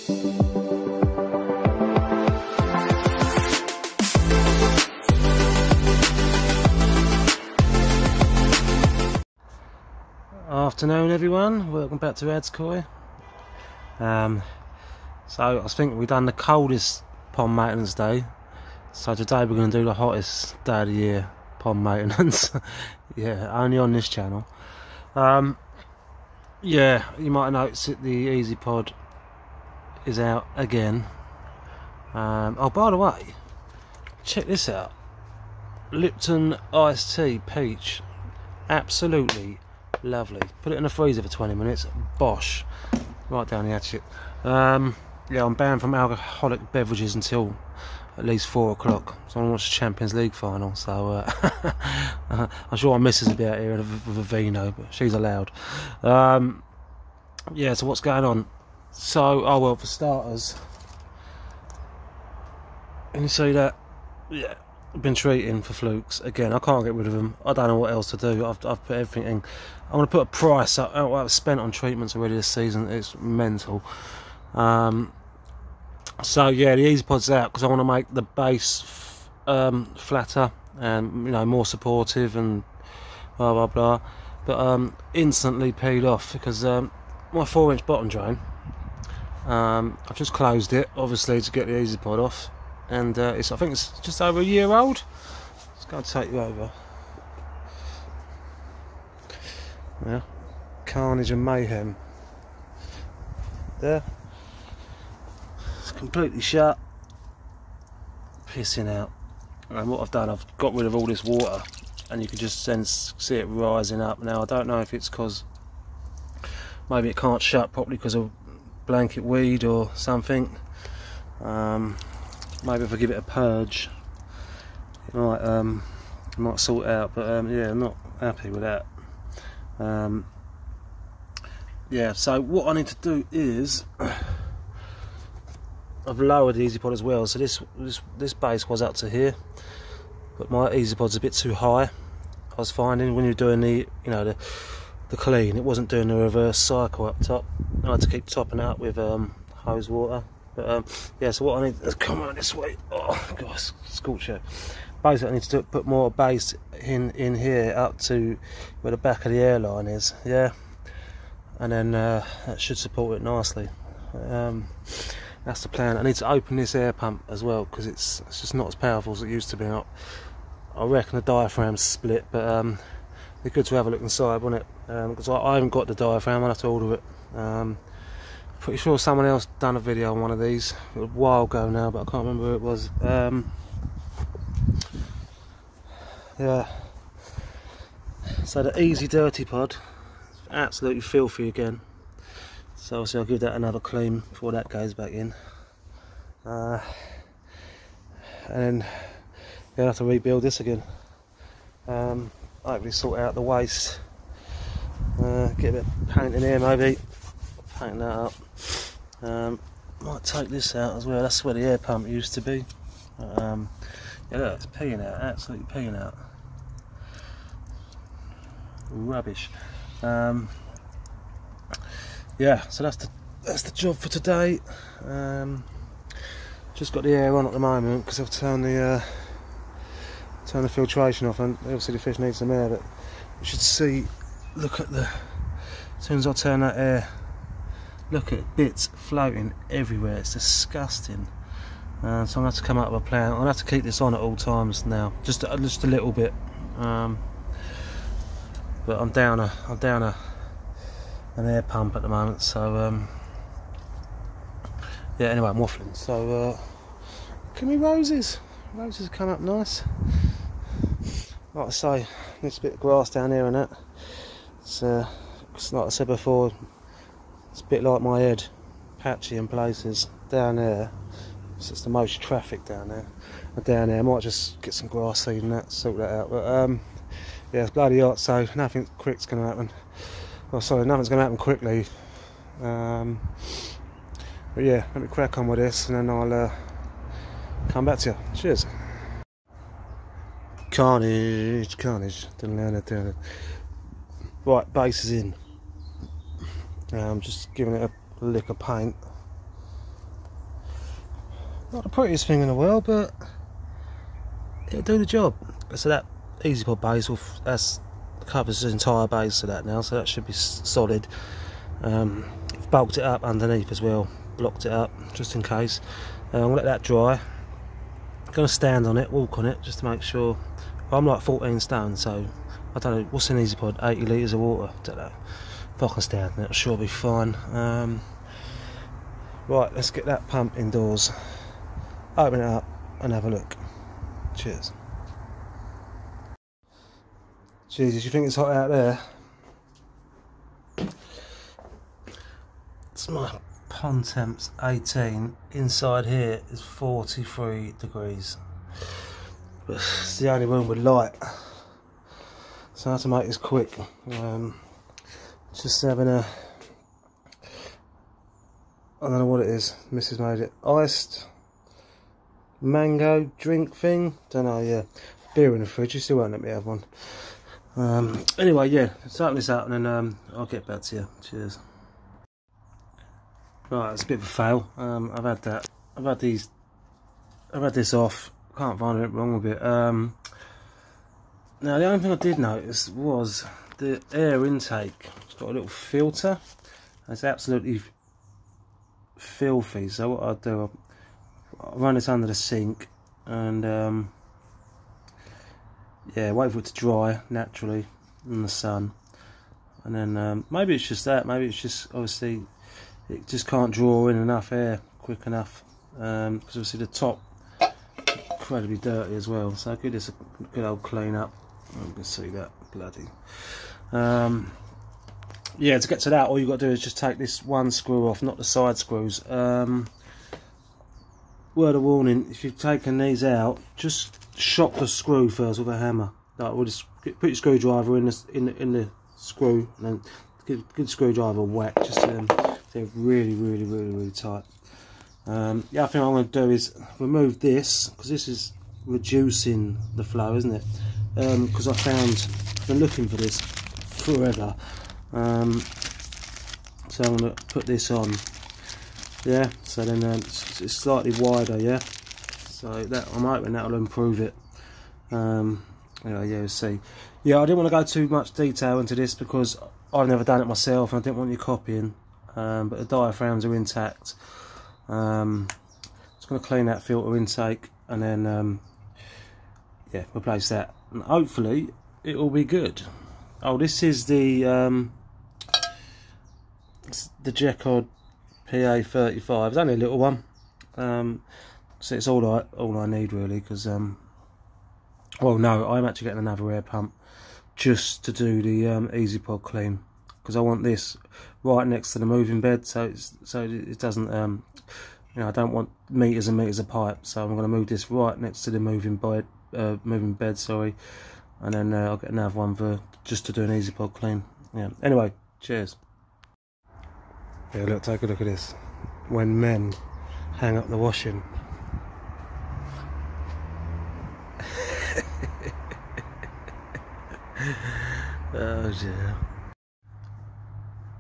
Afternoon everyone, welcome back to Adskoi. So I was thinking we've done the coldest pond maintenance day, so today we're going to do the hottest day of the year pond maintenance. Yeah, only on this channel. Yeah, you might notice that the Easy Pod is out again. Oh, by the way, check this out. Lipton iced tea peach, absolutely lovely. Put it in the freezer for 20 minutes, bosh, right down the hatchet. Yeah, I'm banned from alcoholic beverages until at least 4 o'clock, so I want to watch the Champions League final, so I'm sure my missus will be out here with a vino, but she's allowed. Yeah, so what's going on? So, oh well, for starters, and you see that, yeah, I've been treating for flukes again. I can't get rid of them. I don't know what else to do. I've put everything in. I'm going to put a price up. What I've spent on treatments already this season, it's mental. So yeah, the Easy Pod's out because I want to make the base flatter and, you know, more supportive and blah blah blah. But instantly peeled off because my 4-inch bottom drain, I've just closed it obviously to get the Easy Pod off, and I think it's just over a year old. It's going to take you over. Yeah, carnage and mayhem there. It's completely shut, pissing out. And what I've done, I've got rid of all this water, and you can just see it rising up. Now I don't know if it's because maybe it can't shut properly because of blanket weed or something. Maybe if I give it a purge, it might sort it out. But yeah, I'm not happy with that. Yeah, so what I need to do is I've lowered the Easy Pod as well. So this base was up to here, but my Easy Pod's a bit too high. I was finding when you're doing the, you know, the clean, it wasn't doing the reverse cycle up top. I had to keep topping it up with hose water. But yeah, so what I need is come on this way. Oh gosh, scorcher. Basically, I need to put more base in here up to where the back of the airline is. Yeah, and then that should support it nicely. That's the plan. I need to open this air pump as well because it's just not as powerful as it used to be. I reckon the diaphragm's split, but it's good to have a look inside, wouldn't it? Because I haven't got the diaphragm. I'll have to order it. Pretty sure someone else done a video on one of these a while ago now, but I can't remember who it was. Yeah. So the Easy Dirty Pod is absolutely filthy again. So obviously I'll give that another clean before that goes back in. And then I'll have to rebuild this again. Hopefully sort out the waste. Get a bit of paint in here maybe. Paint that up. Might take this out as well. That's where the air pump used to be. Yeah, look, it's peeing out, absolutely peeing out. Rubbish. Yeah, so that's the job for today. Just got the air on at the moment because I've turned the filtration off, and obviously the fish needs some air. But you should see. Look at as soon as I turn that air. Look at bits floating everywhere. It's disgusting. So I'm gonna have to come up with a plan. I'll have to keep this on at all times now, just a little bit. But I'm down an air pump at the moment. So yeah. Anyway, I'm waffling. So look at me roses. Roses come up nice. Like I say, there's a bit of grass down here and that. It's like I said before. It's a bit like my head, patchy in places. Down there, it's just the most traffic down there. But down there, I might just get some grass seed and that, sort that out. But yeah, it's bloody hot, so nothing quick's going to happen. Oh, sorry, nothing's going to happen quickly. But yeah, let me crack on with this, and then I'll come back to you. Cheers. Carnage, carnage. Right, base is in. I'm just giving it a lick of paint. Not the prettiest thing in the world, but it'll do the job. So that eazy pod base that's covers the entire base of that now, so that should be solid. I've bulked it up underneath as well, blocked it up just in case. I'm gonna let that dry. I'm gonna stand on it, walk on it, just to make sure. I'm like 14 stone, so I don't know what's an eazy pod. 80 litres of water. Don't know. If I can stand on it, it'll sure be fine. Right, let's get that pump indoors. Open it up and have a look. Cheers. Jesus, you think it's hot out there? It's my pond temp's 18. Inside here is 43 degrees. But it's the only room with light. So I have to make this quick. Just having a, I don't know what it is. Mrs. made it. Iced mango drink thing. Don't know, yeah. Beer in the fridge. You still won't let me have one. Anyway, yeah. Let's open this up and then I'll get back to you. Cheers. Right, it's a bit of a fail. I've had that. I've had this off. Can't find anything wrong with it. Now the only thing I did notice was the air intake. It's got a little filter. It's absolutely filthy. So what I'll do, I'll run this under the sink and yeah, wait for it to dry naturally in the sun, and then maybe it's just that. Maybe it's just obviously it just can't draw in enough air quick enough, because obviously the top incredibly dirty as well. So I'll give this a good old clean up. You can see that bloody. Yeah, to get to that, all you've got to do is just take this one screw off, not the side screws. Word of warning: if you've taken these out, just shock the screw first with a hammer. Like, we'll just put your screwdriver in the screw, and then give the screwdriver a whack. Just they're really tight. The other thing I'm going to do is remove this, because this is reducing the flow, isn't it? Because I've been looking for this forever. So I'm going to put this on. Yeah, so then it's slightly wider, yeah. So that, I'm hoping that'll improve it. Yeah, we'll see. Yeah, I didn't want to go too much detail into this because I've never done it myself and I didn't want you copying. But the diaphragms are intact. Just going to clean that filter intake and then yeah, replace that, and hopefully it will be good. Oh, this is the jecod PA35. It's only a little one, so it's all I need really, because well, no, I'm actually getting another air pump just to do the eazy pod clean, because I want this right next to the moving bed, so it doesn't you know, I don't want meters and meters of pipe, so I'm going to move this right next to the moving bed, sorry, and then I'll get another one for just to do an eazy pod clean. Yeah. Anyway, cheers. Yeah, look, take a look at this. When men hang up the washing. Oh dear.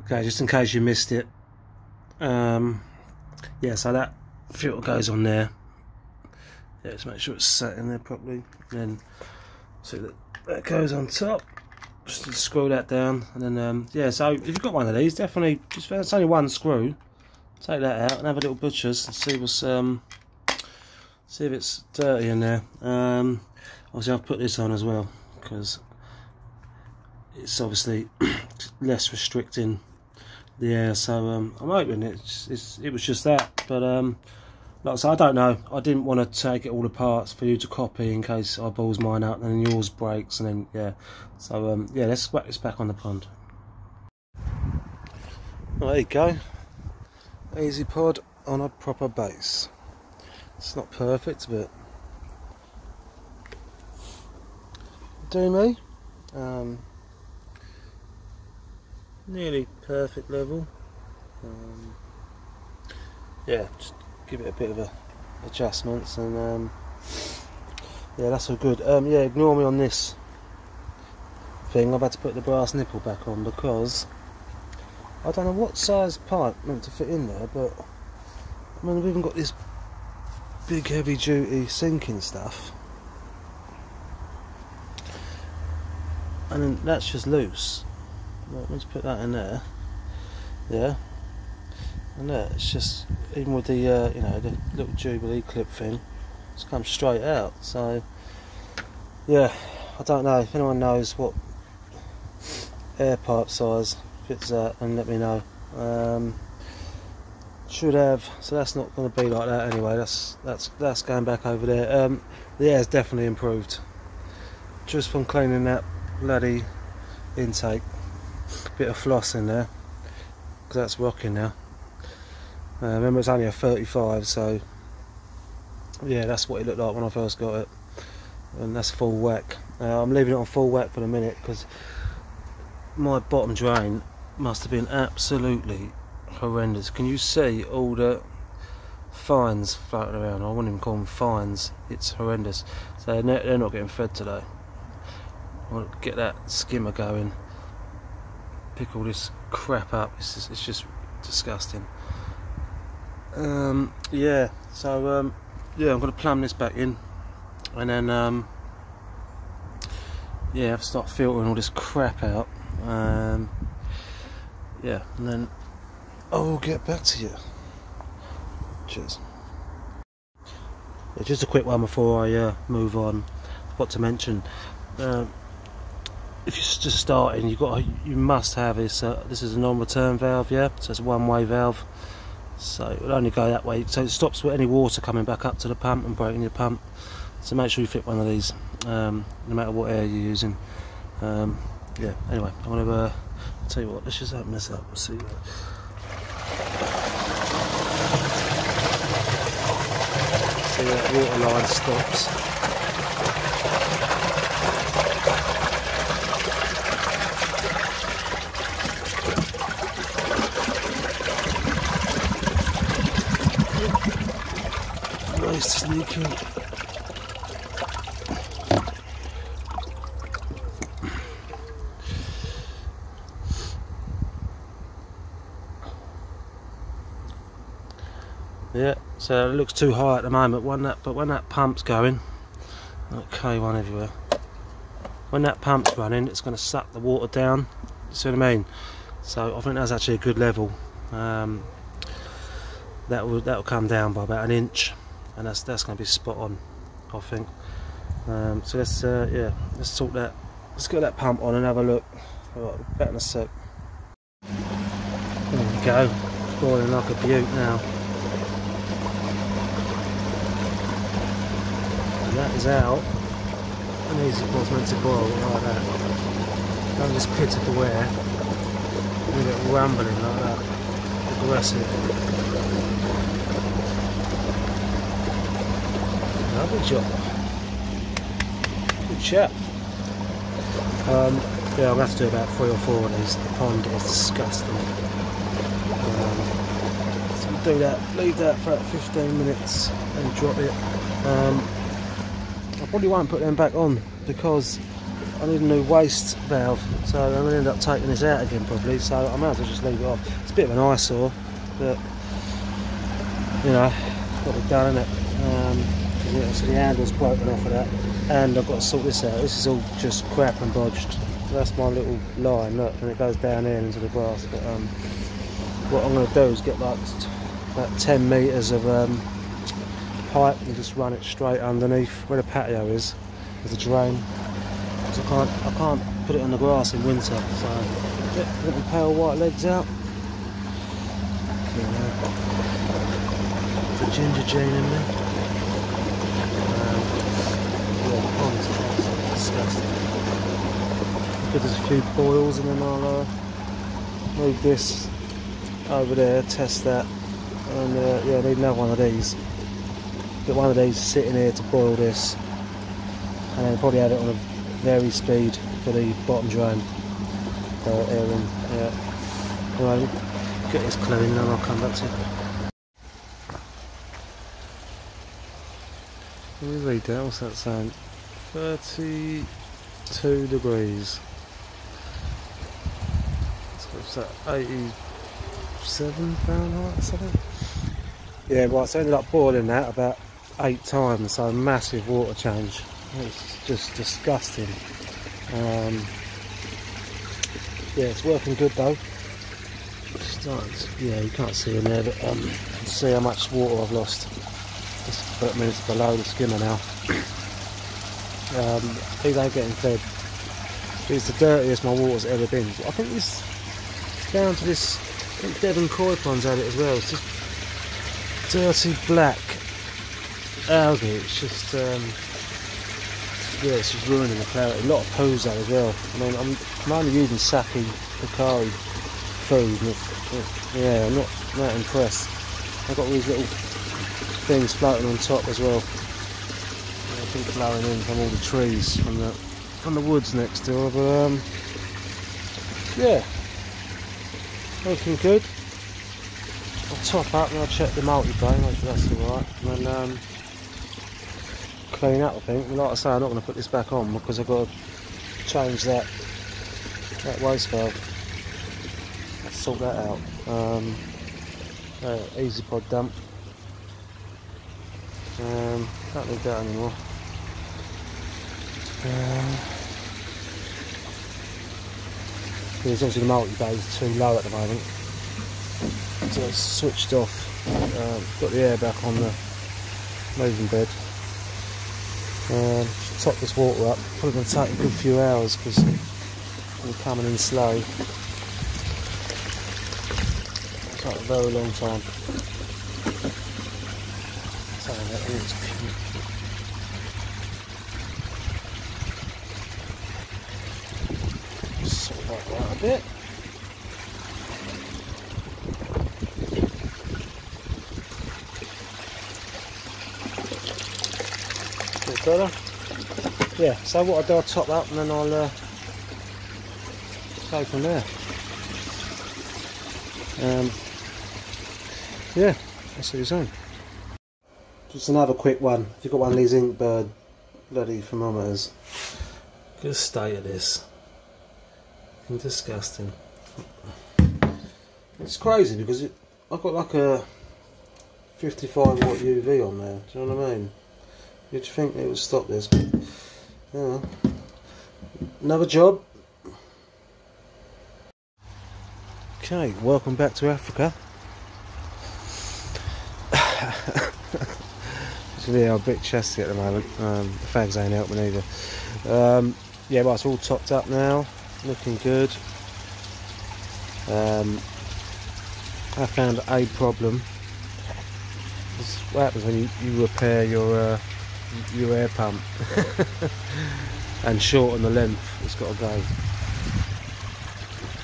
Okay, just in case you missed it. Yeah, so that filter goes on there. Yeah, just make sure it's set in there properly. And then see that goes on top. Just to screw that down, and then yeah. So if you've got one of these, definitely just, it's only one screw. Take that out and have a little butcher's and see what's see if it's dirty in there. Obviously I've put this on as well because it's obviously less restricting the air. So I'm hoping it was just that, but like I said, I don't know. I didn't want to take it all apart for you to copy in case I balls mine up and then yours breaks, and then yeah. So yeah, let's whack this back on the pond. Well, there you go. Eazy pod on a proper base. It's not perfect, but do me. Nearly perfect level. Yeah, just give it a bit of adjustments, and yeah, that's all good. Yeah, ignore me on this thing. I've had to put the brass nipple back on because I don't know what size pipe meant to fit in there, but I mean, we've even got this big heavy duty sinking stuff, and then that's just loose. Let's put that in there. Yeah, and there it's just, even with the you know, the little Jubilee clip thing, it's come straight out. So yeah, I don't know if anyone knows what air pipe size fits that, and let me know. Should have, so that's not going to be like that anyway. That's going back over there. The air's definitely improved just from cleaning that bloody intake. Bit of floss in there because that's rocking now. Remember, it's only a 35, so yeah, that's what it looked like when I first got it, and that's full whack. I'm leaving it on full whack for the minute because my bottom drain must have been absolutely horrendous. Can you see all the fines floating around? I wouldn't even call them fines, it's horrendous. So they're not getting fed today. I want to get that skimmer going, pick all this crap up. It's just disgusting. Yeah, so yeah, I'm going to plumb this back in, and then yeah, I've start filtering all this crap out. Yeah, and then I'll get back to you. Cheers. Yeah, just a quick one before I move on. I forgot to mention, if you're just starting, you must have this. This is a non-return valve, yeah. So it's a one-way valve. So it'll only go that way. So it stops with any water coming back up to the pump and breaking your pump. So make sure you fit one of these, no matter what air you're using. Yeah. Anyway, I'm gonna tell you what. Let's just open this up and see that. See that water line stops. Waste sneaking. Yeah, so it looks too high at the moment. But when that pump's going, okay, one everywhere. When that pump's running, it's going to suck the water down. You see what I mean? So I think that's actually a good level. That'll come down by about 1 inch, and that's going to be spot on, I think. So let's yeah, let's sort that. Let's get that pump on and have a look. Alright, back in a sec. There we go. It's boiling like a beaut now. That is out, and these was meant to boil like that. Don't just pitiful air with it rumbling like that. Aggressive. Lovely job. Good chap. Yeah, I'm going to have to do about 3 or 4 of these. The pond is disgusting. So we'll do that, leave that for about 15 minutes and drop it. I probably won't put them back on because I need a new waste valve, so I'm going to end up taking this out again probably, so I might as well just leave it off. It's a bit of an eyesore, but you know, got to be done, isn't it? Yeah, so the handle's broken off of that, and I've got to sort this out. This is all just crap and bodged. That's my little line, look, and it goes down here into the grass. But what I'm going to do is get like about 10 metres of pipe and just run it straight underneath where the patio is with the drain. So I can't put it on the grass in winter. So get my pale white legs out. The ginger gene in there. Yeah, the pond's absolutely disgusting. Give us a few boils and then I'll move this over there, test that, and yeah, I need another one of these. Get one of these sitting here to boil this, and then probably have it on a very speed for the bottom drain. Air in, yeah. Anyway, get this clean and then I'll come back to it. Let me read that, what's that saying? 32 degrees. So what's that, 87 Fahrenheit or something? Yeah, right, so I ended up boiling that about 8 times, so massive water change. It's just disgusting. Yeah, it's working good though. Yeah, you can't see in there, but you can see how much water I've lost. It's below the skimmer now. These ain't getting fed. It's the dirtiest my water's ever been. I think it's down to this. I think Devon koi ponds had it as well. It's just dirty black algae. It's just yeah, it's just ruining the clarity. A lot of poos out as well. I mean, I'm only using sake Picari food. Yeah, I'm not that impressed. I've got these little things floating on top as well. I think blowing in from all the trees from the woods next door. But yeah, looking good. I'll top up and I'll check the multi-bay, make sure that's alright. And then clean up, I think. Like I say, I'm not going to put this back on because I've got to change that waste valve. I'll sort that out. Easy pod dump. Don't need that anymore. Because obviously the multi-bay is too low at the moment, so it's switched off. Got the air back on the moving bed. Just top this water up. Probably going to take a good few hours because we're coming in slow. It's like a very long time. Sort that out a bit. Bit better. Yeah, so what I'll do, I'll top that and then I'll go from there. Yeah, I'll see you soon. Just another quick one. If you've got one of these Inkbird bloody thermometers, good state of this. Disgusting. It's crazy because I've got like a 55 watt UV on there. Do you know what I mean? You'd think it would stop this, but yeah. Another job. Okay, welcome back to Africa. Yeah, I'm a bit chesty at the moment. The fags ain't helping either. Yeah, well, it's all topped up now, looking good. I found a problem. This is what happens when you repair your air pump and shorten the length. It's got to go.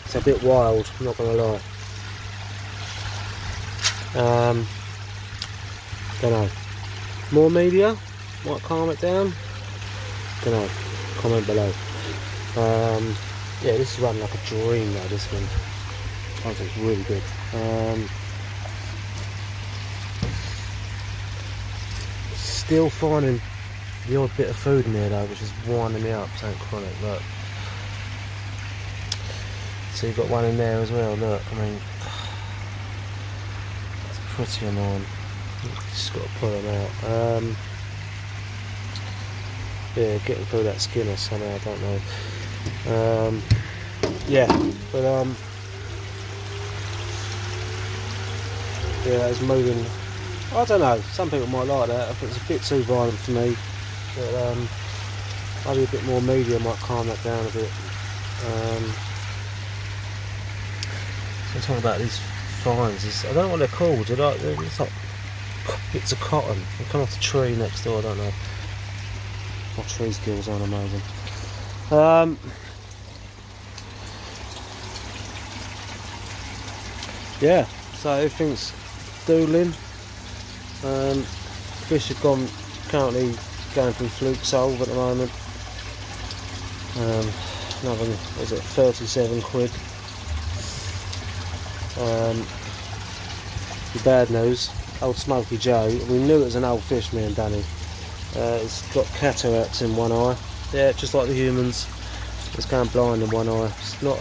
It's a bit wild, I'm not gonna lie. Don't know. More media might calm it down. Don't know. Comment below. Yeah, this is running like a dream though. This one, I think it's really good. Still finding the odd bit of food in there though, which is winding me up. Something chronic. Look. So you've got one in there as well. Look, I mean, that's pretty annoying. Just got to pull them out. Yeah, getting through that skinner somehow, I don't know. Yeah, but yeah, it's moving. I don't know, some people might like that. I think it's a bit too violent for me, but maybe a bit more media might calm that down a bit. So I'm talking about these fines. I don't know what they're called. It's like bits of cotton. They come off the tree next door. I don't know. My tree skills aren't amazing. Yeah, so everything's doodling. Fish have currently going through flukes at the moment. Another, what is it, 37 quid. The bad news, old Smoky Joe, we knew it was an old fish, me and Danny. It's got cataracts in one eye. Yeah, just like the humans. It's going blind in one eye. It's not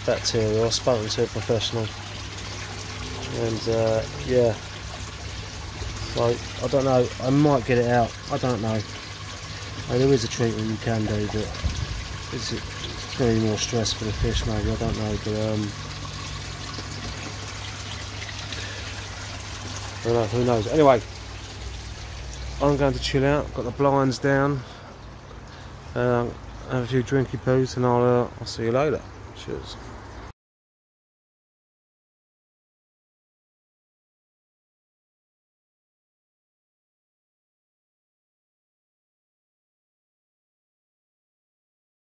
bacterial. I've spoken to a professional. And yeah, So I don't know, I might get it out, I don't know. There is a treatment you can do, but it's going to be more stress for the fish maybe, I don't know, but I don't know, who knows. Anyway, I'm going to chill out, got the blinds down, have a few drinky poos, and I'll see you later. Cheers.